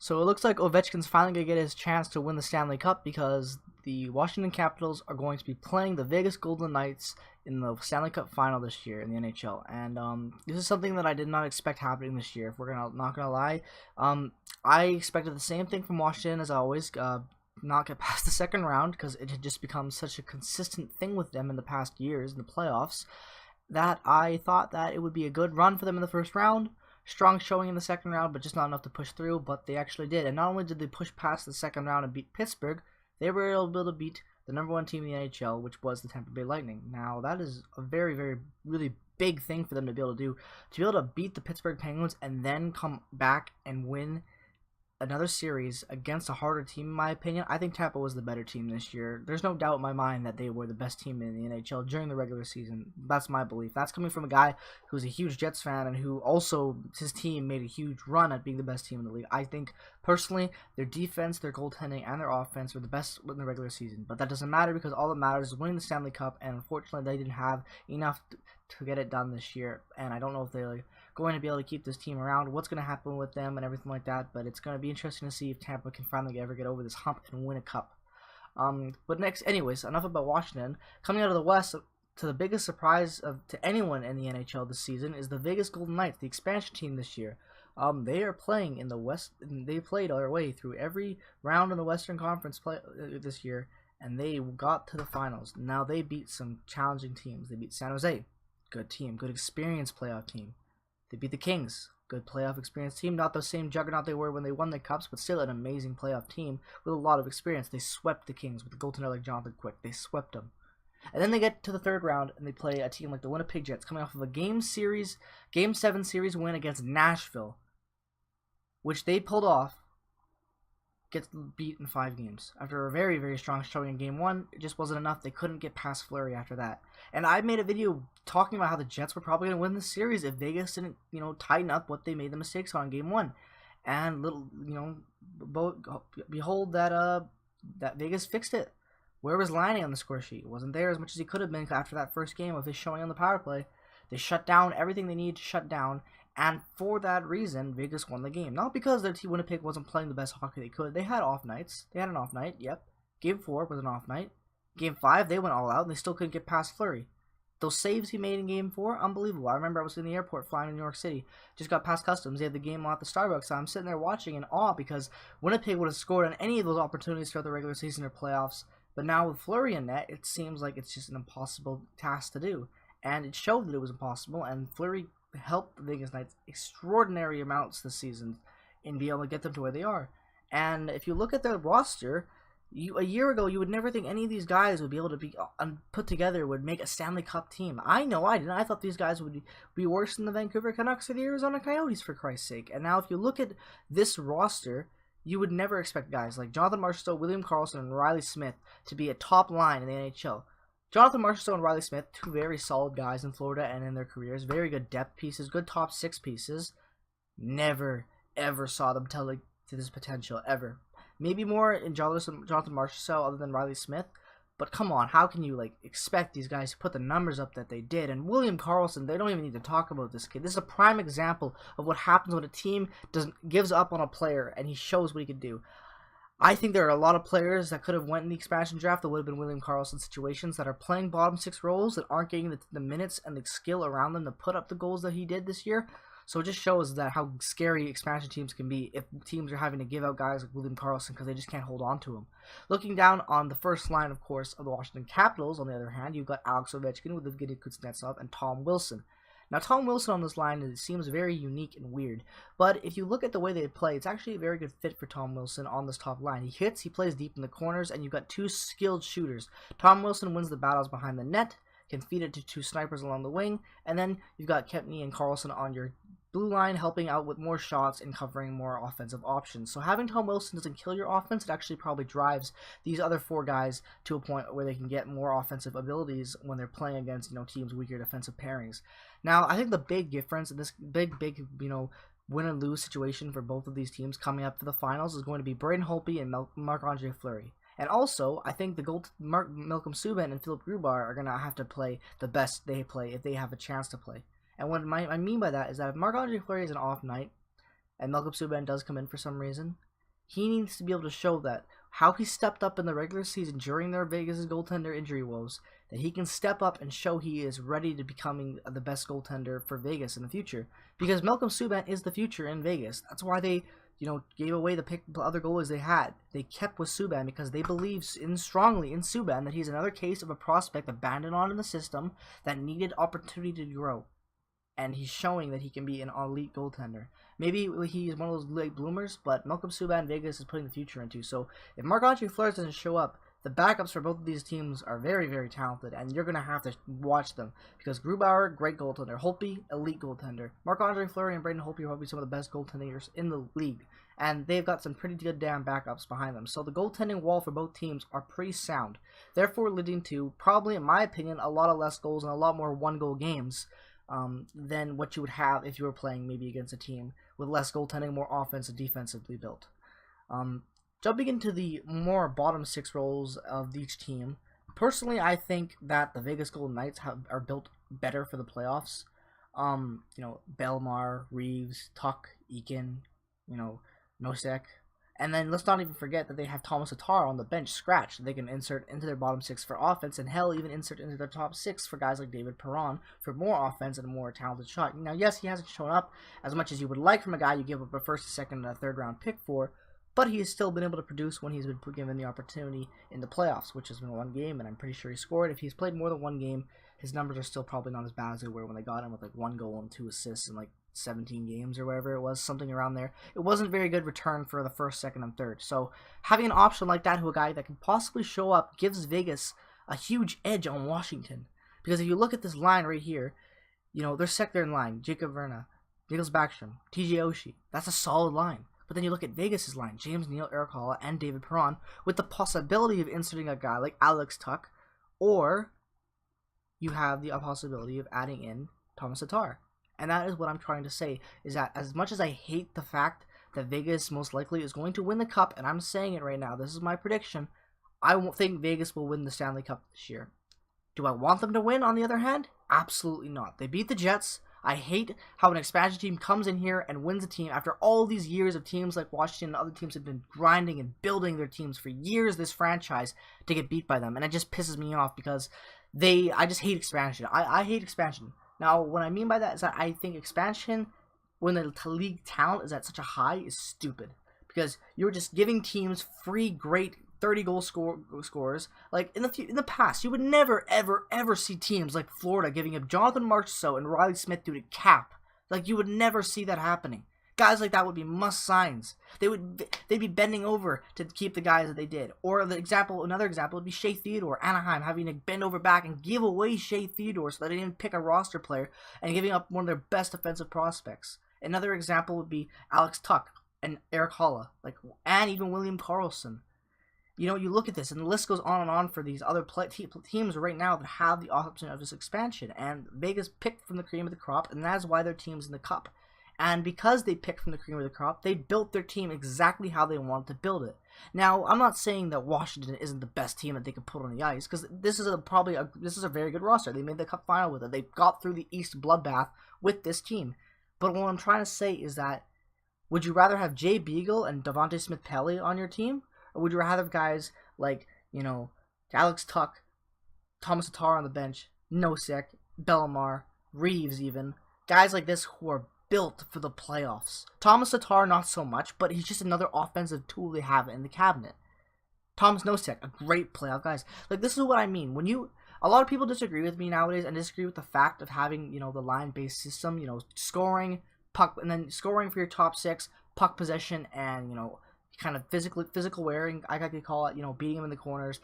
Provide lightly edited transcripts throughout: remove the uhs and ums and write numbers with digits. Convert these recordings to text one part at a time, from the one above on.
So it looks like Ovechkin's finally going to get his chance to win the Stanley Cup because the Washington Capitals are going to be playing the Vegas Golden Knights in the Stanley Cup final this year in the NHL. And this is something that I did not expect happening this year, if we're not going to lie. I expected the same thing from Washington as always, not get past the second round because it had just become such a consistent thing with them in the past years in the playoffs that I thought that it would be a good run for them in the first round. Strong showing in the second round, but just not enough to push through, but they actually did. And not only did they push past the second round and beat Pittsburgh, they were able to beat the number one team in the NHL, which was the Tampa Bay Lightning. Now, that is a very, very, really big thing for them to be able to do. To be able to beat the Pittsburgh Penguins and then come back and win another series against a harder team, in my opinion. I think Tampa was the better team this year. There's no doubt in my mind that they were the best team in the NHL during the regular season. That's my belief. That's coming from a guy who's a huge Jets fan and who also, his team made a huge run at being the best team in the league. I think, personally, their defense, their goaltending, and their offense were the best in the regular season. But that doesn't matter because all that matters is winning the Stanley Cup, and unfortunately they didn't have enough to get it done this year. And I don't know if they're going to be able to keep this team around, what's going to happen with them and everything like that, but it's going to be interesting to see if Tampa can finally ever get over this hump and win a cup. But next, anyways, enough about Washington. Coming out of the West, to the biggest surprise to anyone in the NHL this season is the Vegas Golden Knights, the expansion team this year. They are playing in the West. They played their way through every round in the Western Conference this year, and they got to the finals. Now they beat some challenging teams. They beat San Jose, good team, good experienced playoff team. They beat the Kings, good playoff experience team. Not the same juggernaut they were when they won the Cups, but still an amazing playoff team with a lot of experience. They swept the Kings with a goaltender like Jonathan Quick. They swept them. And then they get to the third round and they play a team like the Winnipeg Jets coming off of a Game 7 series win against Nashville, which they pulled off, gets beat in 5 games. After a very, very strong showing in Game 1, it just wasn't enough. They couldn't get past Fleury after that. And I made a video talking about how the Jets were probably going to win the series if Vegas didn't, tighten up what they made the mistakes on in Game 1. And behold that Vegas fixed it. Where was Lanning on the score sheet? It wasn't there as much as he could have been after that first game of his showing on the power play. They shut down everything they needed to shut down. And for that reason, Vegas won the game. Not because their team Winnipeg wasn't playing the best hockey they could. They had off nights. They had an off night, yep. Game 4 was an off night. Game 5, they went all out, and they still couldn't get past Fleury. Those saves he made in Game 4, unbelievable. I remember I was in the airport flying to New York City. Just got past customs. They had the game on at the Starbucks. So I'm sitting there watching in awe because Winnipeg would have scored on any of those opportunities throughout the regular season or playoffs. But now with Fleury in net, it seems like it's just an impossible task to do. And it showed that it was impossible, and Fleury helped the Vegas Knights extraordinary amounts this season in being able to get them to where they are. And if you look at their roster, a year ago you would never think any of these guys would be able to be put together, would make a Stanley Cup team. I know I didn't. I thought these guys would be worse than the Vancouver Canucks or the Arizona Coyotes, for Christ's sake. And now if you look at this roster, you would never expect guys like Jonathan Marchessault, William Karlsson, and Riley Smith to be a top line in the NHL. Jonathan Marchessault and Riley Smith, two very solid guys in Florida and in their careers. Very good depth pieces, good top 6 pieces. Never, ever saw them to this potential, ever. Maybe more in Jonathan Marchessault other than Riley Smith. But come on, how can you expect these guys to put the numbers up that they did? And William Karlsson, they don't even need to talk about this kid. This is a prime example of what happens when a team gives up on a player and he shows what he can do. I think there are a lot of players that could have went in the expansion draft that would have been William Karlsson situations that are playing bottom 6 roles that aren't getting the minutes and the skill around them to put up the goals that he did this year. So it just shows that how scary expansion teams can be if teams are having to give out guys like William Karlsson because they just can't hold on to him. Looking down on the first line, of course, of the Washington Capitals, on the other hand, you've got Alex Ovechkin with Evgeny Kuznetsov and Tom Wilson. Now, Tom Wilson on this line seems very unique and weird, but if you look at the way they play, it's actually a very good fit for Tom Wilson on this top line. He hits, he plays deep in the corners, and you've got 2 skilled shooters. Tom Wilson wins the battles behind the net, can feed it to 2 snipers along the wing, and then you've got Kempny and Karlsson on your blue line helping out with more shots and covering more offensive options. So having Tom Wilson doesn't kill your offense. It actually probably drives these other 4 guys to a point where they can get more offensive abilities when they're playing against teams' weaker defensive pairings. Now, I think the big difference in this big win and lose situation for both of these teams coming up for the finals is going to be Braden Holtby and Marc-Andre Fleury. And also, I think Malcolm Subban and Philip Grubauer are going to have to play the best they play if they have a chance to play. And what I mean by that is that if Marc-Andre Fleury is an off night, and Malcolm Subban does come in for some reason, he needs to be able to show that how he stepped up in the regular season during their Vegas' goaltender injury woes, that he can step up and show he is ready to becoming the best goaltender for Vegas in the future. Because Malcolm Subban is the future in Vegas. That's why they, gave away the other goalies they had. They kept with Subban because they believe strongly in Subban that he's another case of a prospect abandoned on in the system that needed opportunity to grow. And he's showing that he can be an elite goaltender. Maybe he's one of those late bloomers, but Malcolm Subban Vegas is putting the future into. So if Marc-Andre Fleury doesn't show up, the backups for both of these teams are very, very talented, and you're going to have to watch them. Because Grubauer, great goaltender. Holtby, elite goaltender. Marc-Andre Fleury and Braden Holtby are probably some of the best goaltenders in the league. And they've got some pretty good damn backups behind them. So the goaltending wall for both teams are pretty sound. Therefore leading to, probably in my opinion, a lot of less goals and a lot more one-goal games than what you would have if you were playing maybe against a team with less goaltending, more offense and defensively built. Jumping into the more bottom six roles of each team, personally I think that the Vegas Golden Knights are built better for the playoffs. Bellemare, Reeves, Tuch, Eakin, Nosek. And then let's not even forget that they have Thomas Tatar on the bench scratch that they can insert into their bottom six for offense, and hell, even insert into their top six for guys like David Perron for more offense and a more talented shot. Now, yes, he hasn't shown up as much as you would like from a guy you give up a first, second, and a third round pick for, but he has still been able to produce when he's been given the opportunity in the playoffs, which has been one game, and I'm pretty sure he scored. If he's played more than one game, his numbers are still probably not as bad as they were when they got him with like 1 goal and 2 assists in like 17 games or whatever it was, something around there. It wasn't very good return for the first, second, and third. So having an option like that, who a guy that can possibly show up, gives Vegas a huge edge on Washington. Because if you look at this line right here, their second line, Jacob Verna, Nicholas Backstrom, TJ Oshie, that's a solid line. But then you look at Vegas' line, James Neal, Eric Halla, and David Perron, with the possibility of inserting a guy like Alex Tuch, or you have the possibility of adding in Thomas Tatar. And that is what I'm trying to say, is that as much as I hate the fact that Vegas most likely is going to win the Cup, and I'm saying it right now, this is my prediction, I won't think Vegas will win the Stanley Cup this year. Do I want them to win, on the other hand? Absolutely not. They beat the Jets. I hate how an expansion team comes in here and wins a team after all these years of teams like Washington and other teams have been grinding and building their teams for years, this franchise, to get beat by them. And it just pisses me off because I just hate expansion. I hate expansion. Now, what I mean by that is that I think expansion, when the league talent is at such a high, is stupid. Because you're just giving teams free, great 30-goal scorers. Like, in the past, you would never, ever, ever see teams like Florida giving up Jonathan Marchessault and Riley Smith due to cap. Like, you would never see that happening. Guys like that would be must-signs. They'd be bending over to keep the guys that they did. Or another example would be Shea Theodore, Anaheim having to bend over back and give away Shea Theodore so that they didn't pick a roster player and giving up one of their best offensive prospects. Another example would be Alex Tuch and Eric Halla, and even William Karlsson. You look at this, and the list goes on and on for these other teams right now that have the option of this expansion. And Vegas picked from the cream of the crop, and that's why their team's in the Cup. And because they picked from the cream of the crop, they built their team exactly how they wanted to build it. Now, I'm not saying that Washington isn't the best team that they could put on the ice, because this is a very good roster. They made the Cup final with it. They got through the East bloodbath with this team. But what I'm trying to say is that, would you rather have Jay Beagle and Devontae Smith-Pelly on your team? Or would you rather have guys like, Alex Tuch, Thomas Tatar on the bench, Nosek, Bellemare, Reeves even, guys like this who are built for the playoffs? Thomas Tatar, not so much, but he's just another offensive tool they have in the cabinet. Thomas Nosek, a great playoff guys. This is what I mean. A lot of people disagree with me nowadays and disagree with the fact of having, the line-based system, scoring, puck, and then scoring for your top six, puck possession, and, kind of physical wearing, I could call it, beating them in the corners,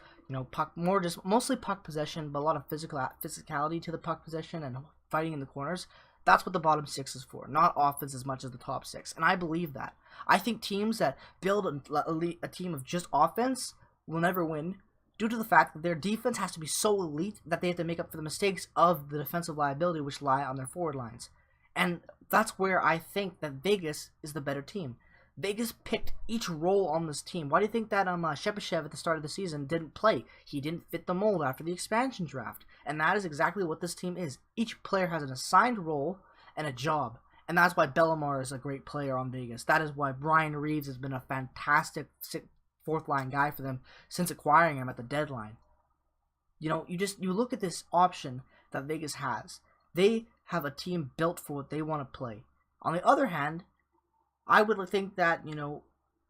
puck, mostly puck possession, but a lot of physicality to the puck possession and fighting in the corners. That's what the bottom six is for, not offense as much as the top six. And I believe that. I think teams that build a team of just offense will never win due to the fact that their defense has to be so elite that they have to make up for the mistakes of the defensive liability which lie on their forward lines. And that's where I think that Vegas is the better team. Vegas picked each role on this team. Why do you think that Shepashev at the start of the season didn't play? He didn't fit the mold after the expansion draft. And that is exactly what this team is. Each player has an assigned role and a job. And that's why Bellemare is a great player on Vegas. That is why Brian Reeves has been a fantastic fourth line guy for them since acquiring him at the deadline. You know, you look at this option that Vegas has. They have a team built for what they want to play. On the other hand, I would think that, you know,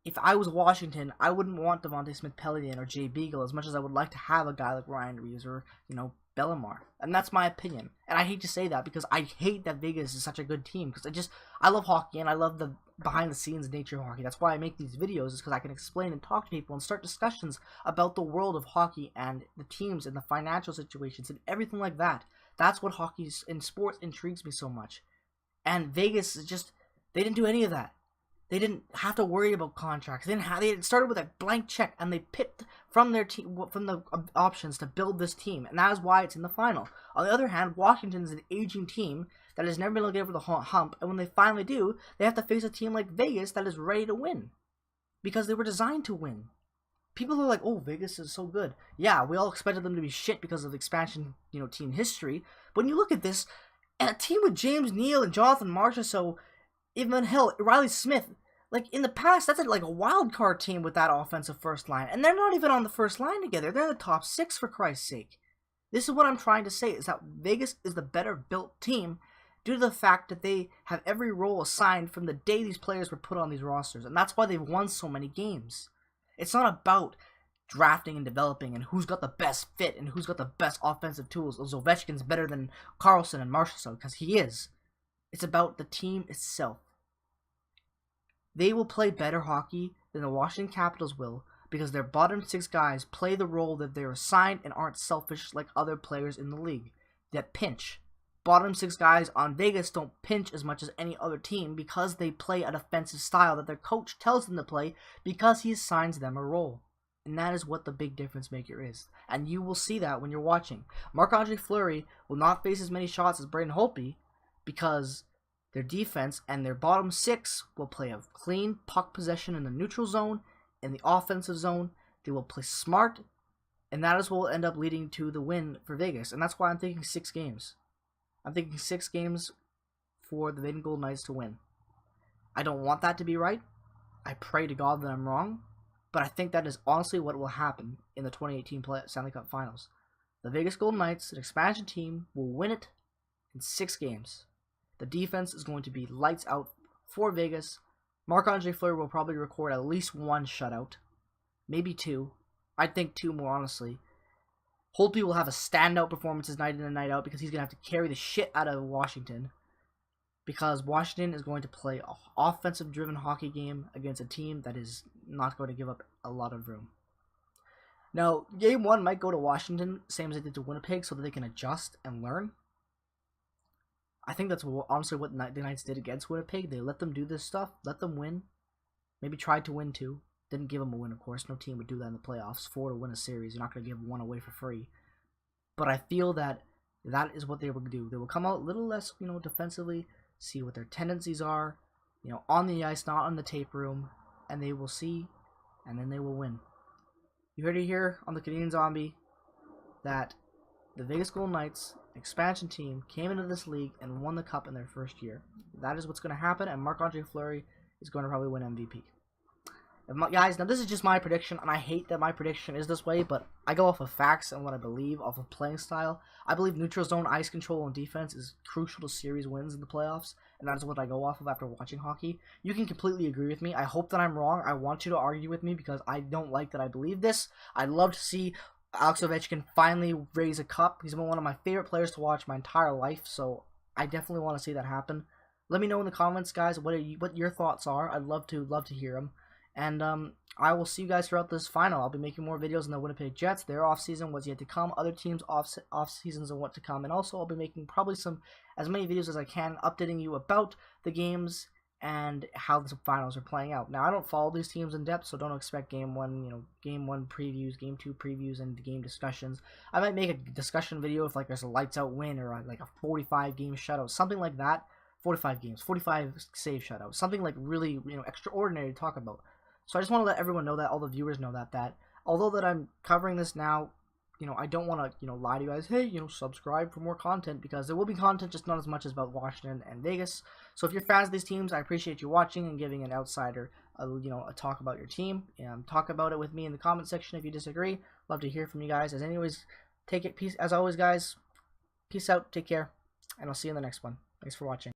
if I was Washington, I wouldn't want Devontae Smith-Pellerin or Jay Beagle as much as I would like to have a guy like Ryan Reeves or, you know, Bellemare. And that's my opinion. And I hate to say that because I hate that Vegas is such a good team. Because I love hockey and I love the behind-the-scenes nature of hockey. That's why I make these videos, is because I can explain and talk to people and start discussions about the world of hockey and the teams and the financial situations and everything like that. That's what hockey in sports intrigues me so much. And Vegas is just, they didn't do any of that. They didn't have to worry about contracts. They started with a blank check, and they picked from their team, from the options to build this team, and that is why it's in the final. On the other hand, Washington is an aging team that has never been able to get over the hump, and when they finally do, they have to face a team like Vegas that is ready to win, because they were designed to win. People are like, "Oh, Vegas is so good." Yeah, we all expected them to be shit because of expansion, you know, team history. But when you look at this, and a team with James Neal and Jonathan Marchessault, even hell, Riley Smith. Like, in the past, that's like a wild card team with that offensive first line. And they're not even on the first line together. They're in the top 6, for Christ's sake. This is what I'm trying to say, is that Vegas is the better built team due to the fact that they have every role assigned from the day these players were put on these rosters. And that's why they've won so many games. It's not about drafting and developing and who's got the best fit and who's got the best offensive tools. Ovechkin's better than Carlson and Marchessault, because he is. It's about the team itself. They will play better hockey than the Washington Capitals will because their bottom 6 guys play the role that they're assigned and aren't selfish like other players in the league that pinch. Bottom 6 guys on Vegas don't pinch as much as any other team because they play a defensive style that their coach tells them to play because he assigns them a role. And that is what the big difference maker is. And you will see that when you're watching. Marc-Andre Fleury will not face as many shots as Braden Holtby because their defense and their bottom 6 will play a clean puck possession in the neutral zone, in the offensive zone. They will play smart, and that is what will end up leading to the win for Vegas. And that's why I'm thinking 6 games. I'm thinking 6 games for the Vegas Golden Knights to win. I don't want that to be right. I pray to God that I'm wrong, but I think that is honestly what will happen in the 2018 Stanley Cup Finals. The Vegas Golden Knights, an expansion team, will win it in 6 games. The defense is going to be lights out for Vegas. Marc-Andre Fleury will probably record at least 1 shutout. Maybe 2. I think 2 more, honestly. Holtby will have a standout performances night in and night out because he's going to have to carry the shit out of Washington. Because Washington is going to play an offensive-driven hockey game against a team that is not going to give up a lot of room. Now, Game 1 might go to Washington, same as they did to Winnipeg, so that they can adjust and learn. I think that's honestly what the Knights did against Winnipeg. They let them do this stuff, let them win. Maybe tried to win 2. Didn't give them a win, of course. No team would do that in the playoffs. 4 to win a series. You're not going to give 1 away for free. But I feel that is what they will do. They will come out a little less, you know, defensively, see what their tendencies are, you know, on the ice, not on the tape room, and they will see, and then they will win. You heard it here on the Canadian Zombie that the Vegas Golden Knights, expansion team, came into this league and won the cup in their first year. That is what's going to happen, and Marc-Andre Fleury is going to probably win MVP. Guys, now this is just my prediction, and I hate that my prediction is this way, but I go off of facts and what I believe, off of playing style. I believe neutral zone ice control and defense is crucial to series wins in the playoffs, and that is what I go off of after watching hockey. You can completely agree with me. I hope that I'm wrong. I want you to argue with me because I don't like that I believe this. I'd love to see Alex Ovechkin finally raise a cup. He's been one of my favorite players to watch my entire life, so I definitely want to see that happen. Let me know in the comments, guys, what your thoughts are. I'd love to hear them. And I will see you guys throughout this final. I'll be making more videos on the Winnipeg Jets, their offseason, what's yet to come, other teams' off-seasons and what to come. And also I'll be making probably as many videos as I can, updating you about the games and how the finals are playing out. Now, I don't follow these teams in depth, so don't expect Game 1 previews, Game 2 previews, and game discussions. I might make a discussion video if there's a lights-out win or like a 45-game shutout, something like that. 45 games, 45 save shutout, something like really extraordinary to talk about. So I just want to let everyone know that, all the viewers know that although that I'm covering this now, I don't want to, lie to you guys. Hey, subscribe for more content, because there will be content, just not as much as about Washington and Vegas. So if you're fans of these teams, I appreciate you watching and giving an outsider, a talk about your team. And talk about it with me in the comment section if you disagree. Love to hear from you guys. As anyways, take it peace. As always, guys, peace out. Take care, and I'll see you in the next one. Thanks for watching.